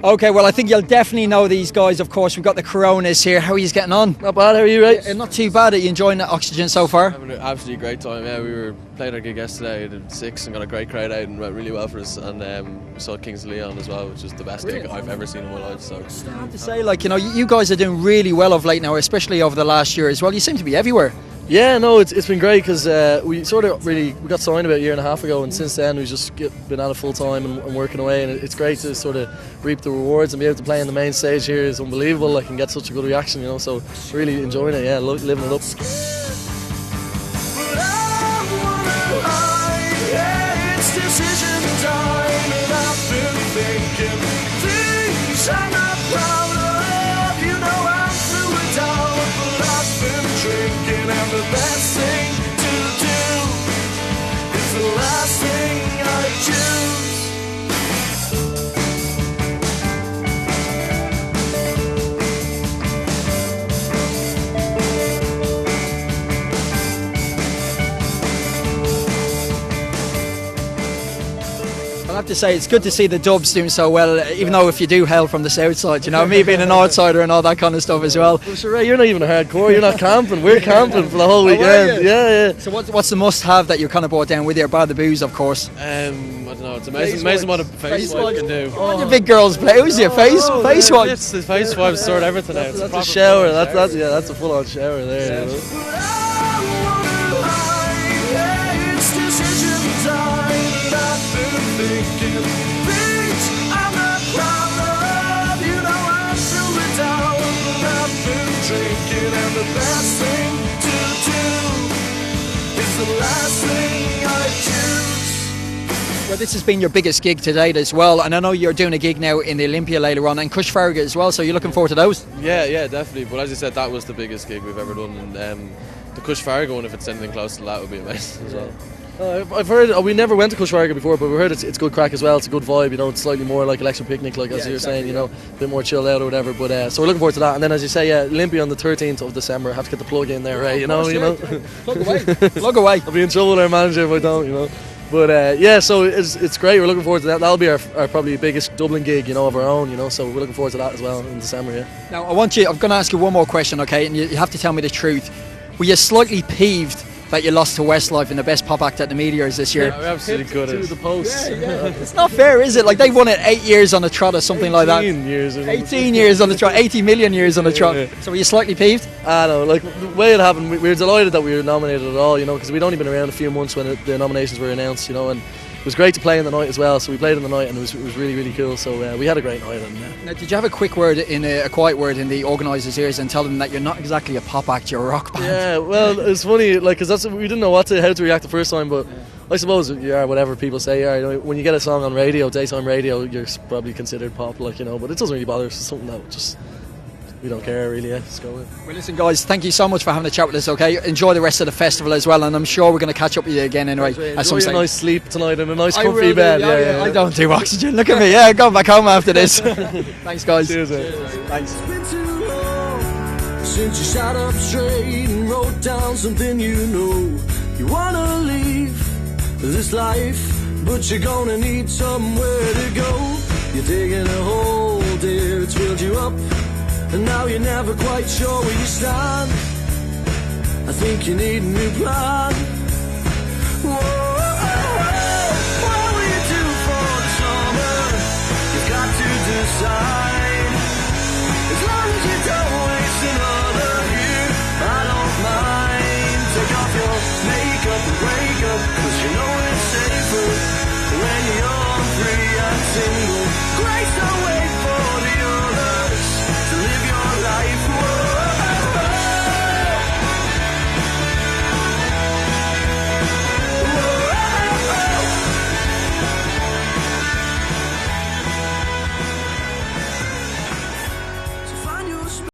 Okay, well, I think you'll definitely know these guys, of course. We've got the Coronas here. How are you getting on? Not bad, how are you, Ray? Not too bad. Are you enjoying the Oxygen so far? Having an absolutely great time, yeah. We played our gig yesterday at 6 and got a great crowd out and went really well for us. And we saw Kings of Leon as well, which is the best gig I've ever seen in my life. So I have to say, like, you know, you guys are doing really well of late now, especially over the last year as well. You seem to be everywhere. yeah, no, it's been great because we got signed about a year and a half ago, and since then we've just been at it full time and working away, and it's great to sort of reap the rewards and be able to play on the main stage here is unbelievable. Like, and get such a good reaction, you know. So really enjoying it, yeah, living it up. And the best thing to do is the last thing I choose. I have to say, it's good to see the Dubs doing so well, even though if you do hail from the south side, you know, me being an outsider and all that kind of stuff as well. Well, sure, Ray, you're not even a hardcore, you're not camping, we're camping for the whole weekend. Yeah. So what's the must-have that you kind of brought down with you, bar the booze, of course? I don't know, it's amazing what a face wipe can do. Oh, your big girls play, who's your face wipe? It's the face wipes sort everything out. That's a shower, that's a full-on shower there. You know? And the best thing to do is the last thing I choose. Well, this has been your biggest gig to date as well, and I know you're doing a gig now in the Olympia later on, and Cushfarga as well, so you're looking forward to those? Yeah, definitely. But as you said, that was the biggest gig we've ever done, and the Cushfarga one, if it's anything close to that, would be amazing as well. I've heard, we never went to Cushfarga before, but we've heard it's good crack as well. It's a good vibe, you know. It's slightly more like Election Picnic, like as you were saying, you know, a bit more chilled out or whatever. But so we're looking forward to that. And then, as you say, Olympia on the 13th of December. I have to get the plug in there, right? You know. Plug away. I'll be in trouble with our manager if I don't, you know. But so it's great. We're looking forward to that. That'll be our probably biggest Dublin gig, you know, of our own, you know. So we're looking forward to that as well in December. Yeah. Now I'm going to ask you one more question, okay? And you have to tell me the truth. Were you slightly peeved that you lost to Westlife in the best pop act at the Meteors this year? Yeah, we're absolutely good at the post. Yeah. It's not fair, is it? Like, they've won it 8 years on the trot or something like that. 18 years. 18 years on the trot. 80 million years on the trot. Yeah. So were you slightly peeved? I know, like the way it happened, we were delighted that we were nominated at all, you know, because we'd only been around a few months when the nominations were announced, you know, and it was great to play in the night as well. So we played in the night, and it was really, really cool. So we had a great night. And, Now, did you have a quick word a quiet word in the organisers' ears and tell them that you're not exactly a pop act, you're a rock band? Yeah, well, it's funny, like, because we didn't know how to react the first time, but I suppose whatever people say. You know, when you get a song on radio, daytime radio, you're probably considered pop, like, you know. But it doesn't really bother us. It's something that just we don't care really. Yeah, just go with. Well, listen, guys, thank you so much for having a chat with us. Okay, enjoy the rest of the festival as well, and I'm sure we're going to catch up with you again anyway. Enjoy a nice sleep tonight in a nice comfy bed. Yeah. I don't do Oxygen. Look at me. Yeah, going back home after this. Thanks, guys. Cheers. Thanks. Since you sat up straight and wrote down something you know you wanna leave this life, but you're gonna need somewhere to go. You're digging a hole, dear, it's filled you up, and now you're never quite sure where you stand. I think you need a new plan. Whoa, what will you do for the summer? You've got to decide. As long as you don't waste another year, I don't mind. Take off your makeup and break